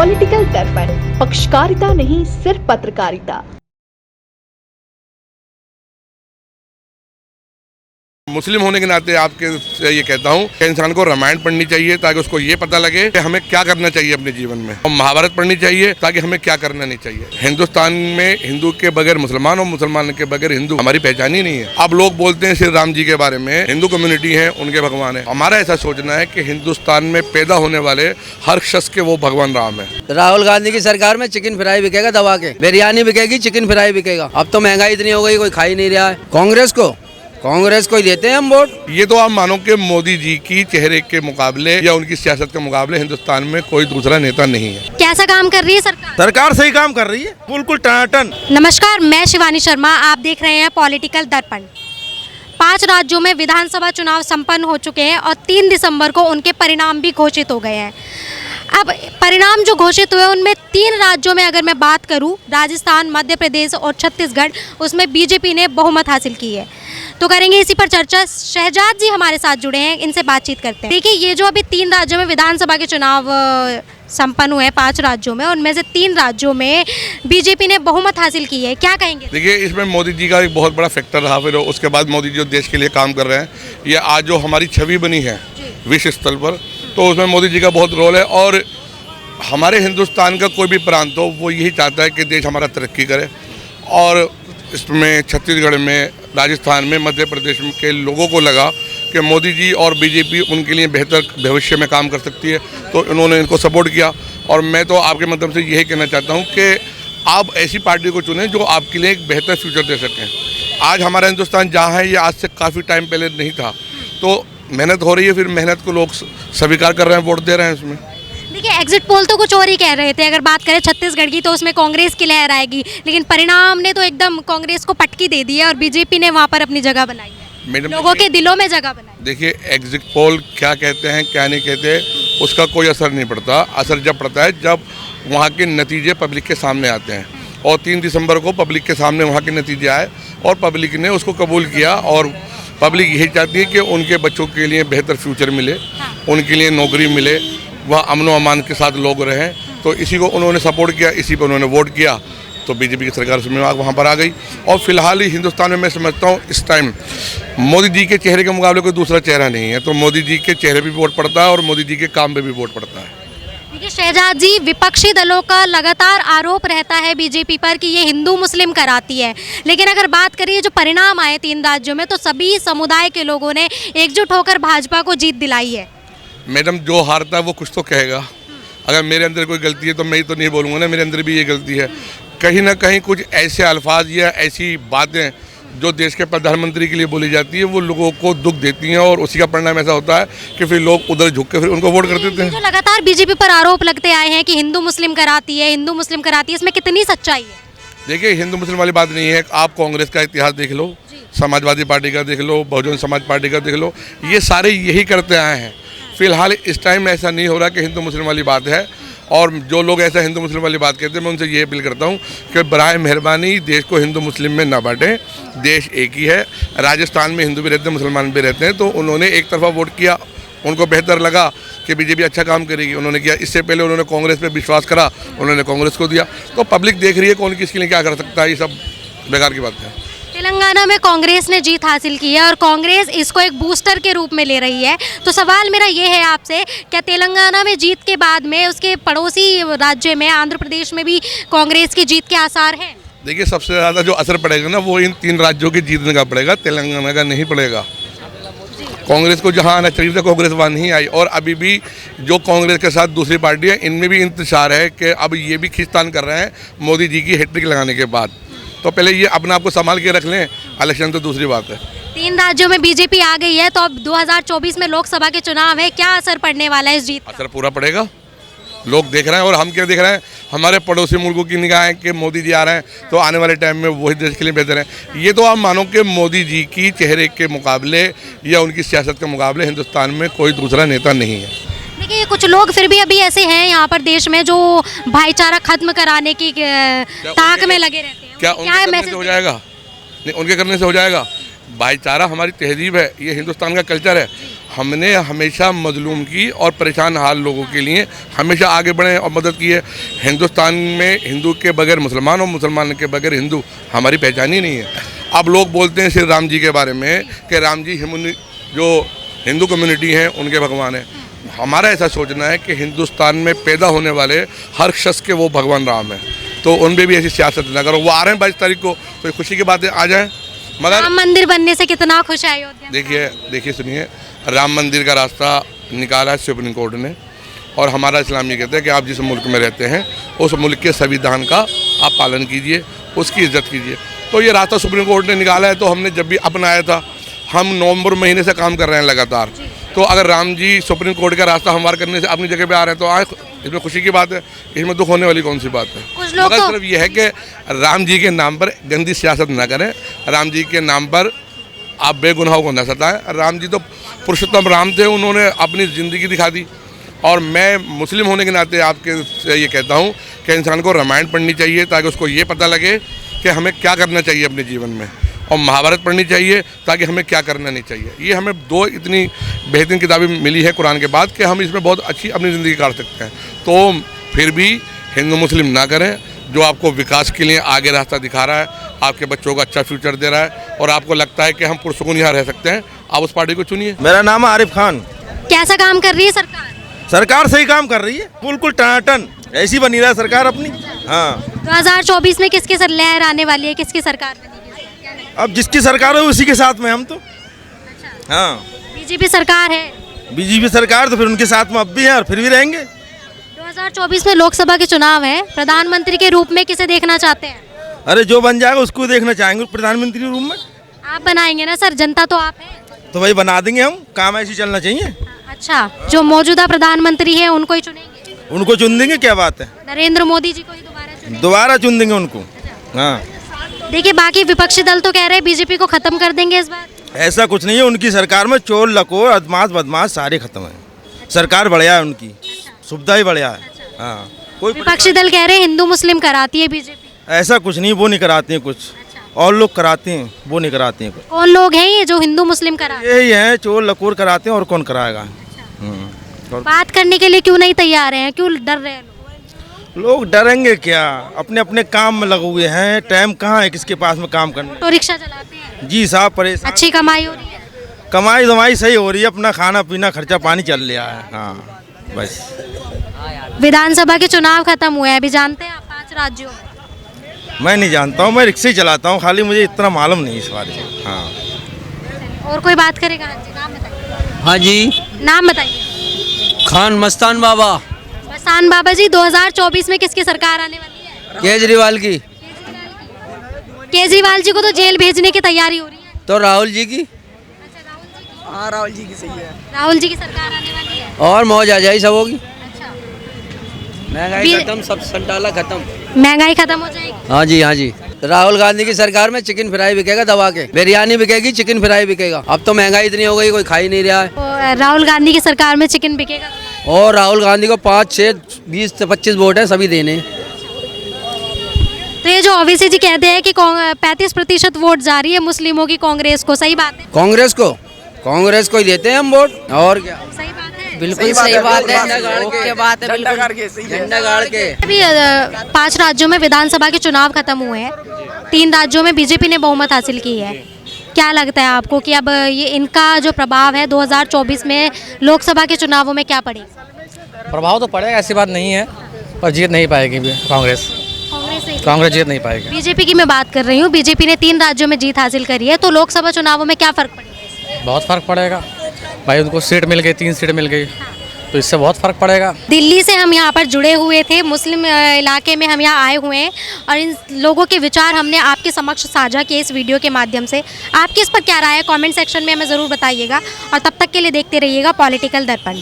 Political दर्पण, पक्षकारिता नहीं सिर्फ पत्रकारिता। मुस्लिम होने के नाते आपके ये कहता हूँ कि इंसान को रामायण पढ़नी चाहिए ताकि उसको ये पता लगे कि हमें क्या करना चाहिए अपने जीवन में, और महाभारत पढ़नी चाहिए ताकि हमें क्या करना नहीं चाहिए। हिंदुस्तान में हिंदू के बगैर मुसलमान और मुसलमान के बगैर हिंदू हमारी पहचान ही नहीं है। अब लोग बोलते हैं श्री राम जी के बारे में, हिंदू कम्युनिटी है उनके भगवान है। हमारा ऐसा सोचना है कि हिंदुस्तान में पैदा होने वाले हर शख्स के वो भगवान राम है। राहुल गांधी की सरकार में चिकन फ्राई बिकेगा दबा के, बिरयानी बिकेगी, चिकन फ्राई बिकेगा। अब तो महंगाई इतनी हो गई कोई खा ही नहीं रहा है। कांग्रेस को ही देते हैं हम वोट। ये तो आप मानो कि मोदी जी की चेहरे के मुकाबले या उनकी सियासत के मुकाबले हिंदुस्तान में कोई दूसरा नेता नहीं है। कैसा काम कर रही है सरकार? सरकार सही काम कर रही है, बिल्कुल टनाटन। नमस्कार, मैं शिवानी शर्मा, आप देख रहे हैं पॉलिटिकल दर्पण। 5 राज्यों में विधानसभा चुनाव संपन्न हो चुके हैं और 3 दिसंबर को उनके परिणाम भी घोषित हो गए हैं। अब परिणाम जो घोषित हुए उनमें 3 राज्यों में अगर मैं बात करूं, राजस्थान, मध्य प्रदेश और छत्तीसगढ़, उसमें बीजेपी ने बहुमत हासिल की है। तो करेंगे इसी पर चर्चा। शहजाद जी हमारे साथ जुड़े हैं, इनसे बातचीत करते हैं। देखिए, ये जो अभी 3 राज्यों में विधानसभा के चुनाव संपन्न हुए हैं, 5 राज्यों में, उनमें से 3 राज्यों में बीजेपी ने बहुमत हासिल की है, क्या कहेंगे? देखिए, इसमें मोदी जी का एक बहुत बड़ा फैक्टर रहा। फिर उसके बाद मोदी जी जो देश के लिए काम कर रहे हैं, ये आज जो हमारी छवि बनी है विश्व स्तर पर, तो उसमें मोदी जी का बहुत रोल है। और हमारे हिंदुस्तान का कोई भी प्रांत हो, वो यही चाहता है कि देश हमारा तरक्की करे। और इसमें छत्तीसगढ़ में, राजस्थान में, मध्य प्रदेश के लोगों को लगा कि मोदी जी और बीजेपी उनके लिए बेहतर भविष्य में काम कर सकती है, तो उन्होंने इनको सपोर्ट किया। और मैं तो आपके माध्यम से यही कहना चाहता हूँ कि आप ऐसी पार्टी को चुनें जो आपके लिए एक बेहतर फ्यूचर दे सकें। आज हमारा हिंदुस्तान जहाँ है, ये आज से काफ़ी टाइम पहले नहीं था। तो मेहनत हो रही है, फिर मेहनत को लोग स्वीकार कर रहे हैं, वोट दे रहे हैं इसमें। देखिए, एग्जिट पोल तो कुछ और ही कह रहे थे। अगर बात करें छत्तीसगढ़ की, तो उसमें कांग्रेस की लहर आएगी, लेकिन परिणाम ने तो एकदम कांग्रेस को पटकी दे दी है और बीजेपी ने वहाँ पर अपनी जगह बनाई है, लोगों के दिलों में जगह बनाई। देखिए, एग्जिट पोल क्या कहते हैं क्या नहीं कहते, उसका कोई असर नहीं पड़ता। असर जब पड़ता है जब वहाँ के नतीजे पब्लिक के सामने आते हैं। और 3 दिसंबर को पब्लिक के सामने वहाँ के नतीजे आए और पब्लिक ने उसको कबूल किया। और पब्लिक यही चाहती है कि उनके बच्चों के लिए बेहतर फ्यूचर मिले, उनके लिए नौकरी मिले, वह अमन व अमान के साथ लोग रहें। तो इसी को उन्होंने सपोर्ट किया, इसी पर उन्होंने वोट किया, तो बीजेपी की सरकार उसमें वहाँ पर आ गई। और फिलहाल ही हिंदुस्तान में मैं समझता हूँ इस टाइम मोदी जी के चेहरे के मुकाबले कोई दूसरा चेहरा नहीं है। तो मोदी जी के चेहरे पर भी वोट पड़ता है और मोदी जी के काम पे भी वोट पड़ता है। देखिए शहजाद जी, विपक्षी दलों का लगातार आरोप रहता है बीजेपी पर कि ये हिंदू मुस्लिम कराती है, लेकिन अगर बात करिए जो परिणाम आए 3 राज्यों में, तो सभी समुदाय के लोगों ने एकजुट होकर भाजपा को जीत दिलाई है। मैडम, जो हारता है वो कुछ तो कहेगा। अगर मेरे अंदर कोई गलती है तो मैं तो नहीं बोलूँगा ना मेरे अंदर भी ये गलती है। कहीं ना कहीं कुछ ऐसे अल्फाज या ऐसी बातें जो देश के प्रधानमंत्री के लिए बोली जाती है, वो लोगों को दुख देती हैं और उसी का परिणाम ऐसा होता है कि फिर लोग उधर झुक के फिर उनको वोट कर देते हैं। जो लगातार बीजेपी पर आरोप लगते आए हैं कि हिंदू मुस्लिम कराती है, हिंदू मुस्लिम कराती है, इसमें कितनी सच्चाई है? देखिए, हिंदू मुस्लिम वाली बात नहीं है। आप कांग्रेस का इतिहास देख लो, समाजवादी पार्टी का देख लो, बहुजन समाज पार्टी का देख लो, ये सारे यही करते आए हैं। फिलहाल इस टाइम ऐसा नहीं हो रहा कि हिंदू मुस्लिम वाली बात है। और जो लोग ऐसा हिंदू मुस्लिम वाली बात कहते हैं, मैं उनसे ये अपील करता हूँ कि बराए मेहरबानी देश को हिंदू मुस्लिम में ना बांटें। देश एक ही है। राजस्थान में हिंदू भी रहते हैं, मुसलमान भी रहते हैं। तो उन्होंने एक तरफा वोट किया, उनको बेहतर लगा कि बीजेपी अच्छा काम करेगी, उन्होंने किया। इससे पहले उन्होंने कांग्रेस पे विश्वास करा, उन्होंने कांग्रेस को दिया। तो पब्लिक देख रही है कौन किसके लिए क्या कर सकता है। ये सब बेकार की बात है। तेलंगाना में कांग्रेस ने जीत हासिल की है और कांग्रेस इसको एक बूस्टर के रूप में ले रही है। तो सवाल मेरा ये है आपसे, क्या तेलंगाना में जीत के बाद में उसके पड़ोसी राज्य में आंध्र प्रदेश में भी कांग्रेस की जीत के आसार हैं? देखिए, सबसे ज़्यादा जो असर पड़ेगा ना, वो इन 3 राज्यों के जीतने का पड़ेगा, तेलंगाना का नहीं पड़ेगा। कांग्रेस को जहाँ आना चाहिए था, कांग्रेस वहाँ नहीं आई। और अभी भी जो कांग्रेस के साथ दूसरी पार्टी है, इनमें भी इंतजार है कि अब ये भी खींचतान कर रहे हैं मोदी जी की हैट्रिक लगाने के बाद। तो पहले ये अपने आप को संभाल के रख लें, इलेक्शन तो दूसरी बात है। 3 राज्यों में बीजेपी आ गई है, तो अब 2024 में लोकसभा के चुनाव है, क्या असर पड़ने वाला है इस जीत का? असर पूरा पड़ेगा। लोग देख रहे हैं और हम क्या देख रहे हैं, हमारे पड़ोसी मुल्कों की निगाहें कि मोदी जी आ रहे हैं, तो आने वाले टाइम में वही देश के लिए बेहतर है। ये तो आप मानो कि मोदी जी की चेहरे के मुकाबले या उनकी सियासत के मुकाबले हिंदुस्तान में कोई दूसरा नेता नहीं है। देखिए, कुछ लोग फिर भी अभी ऐसे हैं यहाँ पर देश में जो भाईचारा खत्म कराने की ताक में लगे रहते हैं। क्या उनके करने से हो जाएगा? नहीं, उनके करने से हो जाएगा? भाईचारा हमारी तहजीब है, ये हिंदुस्तान का कल्चर है। हमने हमेशा मजलूम की और परेशान हाल लोगों के लिए हमेशा आगे बढ़े और मदद की है। हिंदुस्तान में हिंदू के बगैर मुसलमान और मुसलमान के बगैर हिंदू हमारी पहचान ही नहीं है। अब लोग बोलते हैं श्री राम जी के बारे में कि राम जी जो हिंदू कम्युनिटी हैं उनके भगवान हैं। हमारा ऐसा सोचना है कि हिंदुस्तान में पैदा होने वाले हर शख्स के वो भगवान राम है, तो उन पर भी ऐसी सियासत न करो। वो आ रहे हैं 22 तारीख को, तो खुशी की बात है, आ जाएं। मगर राम मंदिर बनने से कितना खुश है अयोध्या? देखिए सुनिए, राम मंदिर का रास्ता निकाला है सुप्रीम कोर्ट ने, और हमारा इस्लाम ये कहता है कि आप जिस मुल्क में रहते हैं उस मुल्क के संविधान का आप पालन कीजिए, उसकी इज्जत कीजिए। तो ये रास्ता सुप्रीम कोर्ट ने निकाला है, तो हमने जब भी अपनाया था, हम नवंबर महीने से काम कर रहे हैं लगातार। तो अगर राम जी सुप्रीम कोर्ट का रास्ता हमवार करने से अपनी जगह पे आ रहे हैं तो आए, इसमें खुशी की बात है, इसमें दुख होने वाली कौन सी बात है। कुछ लोग मगर तो सिर्फ ये है कि राम जी के नाम पर गंदी सियासत ना करें, राम जी के नाम पर आप बेगुनाहों को न सताएं। राम जी तो पुरुषोत्तम राम थे, उन्होंने अपनी ज़िंदगी दिखा दी। और मैं मुस्लिम होने के नाते आपके से ये कहता हूँ कि इंसान को रामायण पढ़नी चाहिए ताकि उसको ये पता लगे कि हमें क्या करना चाहिए अपने जीवन में, और महाभारत पढ़नी चाहिए ताकि हमें क्या करना नहीं चाहिए। ये हमें दो इतनी बेहतरीन किताबें मिली है कुरान के बाद कि हम इसमें बहुत अच्छी अपनी ज़िंदगी काट सकते हैं। तो फिर भी हिंदू मुस्लिम ना करें, जो आपको विकास के लिए आगे रास्ता दिखा रहा है, आपके बच्चों को अच्छा फ्यूचर दे रहा है, और आपको लगता है कि हम पुरसुकून यहाँ रह सकते हैं, आप उस पार्टी को चुनिए। मेरा नाम है आरिफ खान। कैसा काम कर रही है सरकार? सरकार सही काम कर रही है, बिल्कुल टनाटन ऐसी बनी रहा है सरकार अपनी। हाँ, 2024 में किसकी लहर आने वाली है, किसकी सरकार बनेगी? अब जिसकी सरकार है उसी के साथ में हम तो। हाँ, बीजेपी सरकार है। बीजेपी सरकार तो फिर उनके साथ में अब भी हैं और फिर भी रहेंगे। 2024 में लोकसभा के चुनाव है, प्रधानमंत्री के रूप में किसे देखना चाहते हैं? अरे जो बन जाएगा उसको देखना चाहेंगे प्रधानमंत्री रूम में। आप बनाएंगे ना सर, जनता तो आप है। तो भाई बना देंगे हम, काम ऐसे चलना चाहिए। अच्छा, जो मौजूदा प्रधानमंत्री है उनको ही चुनेंगे? उनको चुन देंगे, क्या बात है, नरेंद्र मोदी जी को ही दोबारा चुन देंगे उनको। हाँ, देखिए बाकी विपक्षी दल तो कह रहे हैं बीजेपी को खत्म कर देंगे इस बार। ऐसा कुछ नहीं है, उनकी सरकार में चोर लकोर अदमाश बदमाश सारे खत्म हैं। सरकार बढ़िया है, उनकी सुविधा ही बढ़िया है। हाँ, कोई विपक्षी दल कह रहे हैं हिंदू मुस्लिम कराती है बीजेपी। ऐसा कुछ नहीं, वो नहीं कराते हैं कुछ, और लोग कराते हैं, वो नहीं कराते हैं कुछ। कौन लोग हैं ये जो हिंदू मुस्लिम कराते हैं? यही है, चोर लकोर कराते हैं, और कौन कराएगा। बात करने के लिए क्यों नहीं तैयार हैं, क्यों डर रहे हैं लोग? डरेंगे क्या, अपने अपने काम में लगे हुए हैं, टाइम कहाँ है किसके पास में काम करने। तो रिक्शा चलाते हैं? जी साहब, परेशान। अच्छी कमाई हो रही है? कमाई दमाई सही हो रही है, अपना खाना पीना खर्चा पानी चल रहा है। हाँ बस। विधानसभा के चुनाव खत्म हुए हैं, अभी जानते हैं आप 5 राज्यों में? मैं नहीं जानता हूँ, मैं रिक्शा ही चलाता हूँ, खाली मुझे इतना मालूम नहीं इस बारे में। हाँ, और कोई बात करेगा? हाँ जी, नाम बताइए। हाँ जी, नाम बताइए। खान मस्तान बाबा। मस्तान बाबा जी, 2024 में किसकी सरकार आने वाली है? केजरीवाल की। केजरीवाल जी को तो जेल भेजने की तैयारी हो रही है। तो राहुल जी की। हाँ, राहुल जी की सही है। राहुल जी की सरकार आने वाली है। और मौज आ जाए सब होगी, अच्छा, महंगाई खत्म, सब संटाला खत्म। महंगाई खत्म हो जाएगी। हाँ जी, हाँ जी। राहुल गांधी की सरकार में चिकन फ्राई बिकेगा दबा के, बिरयानी बिकेगी, चिकन फ्राई बिकेगा। अब तो महंगाई इतनी हो गई, कोई खा ही नहीं रहा है। तो राहुल गांधी की सरकार में चिकन बिकेगा। और राहुल गांधी को 5, 6, 20 से 25 वोट है, सभी देने। तो ये जो ओवैसी जी कहते हैं कि 35% वोट जा रही है मुस्लिमों की कांग्रेस को, सही बात है? कांग्रेस को ही देते हैं हम वोट, और क्या। सही बात है? बिल्कुल सही बात है। झंडा गाड़ के अभी 5 राज्यों में विधानसभा के चुनाव खत्म हुए हैं, 3 राज्यों में बीजेपी ने बहुमत हासिल की है। क्या लगता है आपको कि अब ये इनका जो प्रभाव है 2024 में लोकसभा के चुनावों में क्या पड़ेगा? प्रभाव तो पड़ेगा, ऐसी बात नहीं है, पर जीत नहीं पाएगी कांग्रेस जीत नहीं पाएगी। बीजेपी की मैं बात कर रही हूँ, बीजेपी ने 3 राज्यों में जीत हासिल करी है, तो लोकसभा चुनावों में क्या फर्क पड़ेगा? बहुत फर्क पड़ेगा भाई, उनको सीट मिल गई, 3 सीट मिल गई, तो इससे बहुत फर्क पड़ेगा। दिल्ली से हम यहाँ पर जुड़े हुए थे, मुस्लिम इलाके में हम यहाँ आए हुए हैं, और इन लोगों के विचार हमने आपके समक्ष साझा किए इस वीडियो के माध्यम से। आपकी इस पर क्या राय है, कमेंट सेक्शन में हमें ज़रूर बताइएगा, और तब तक के लिए देखते रहिएगा पॉलिटिकल दर्पण।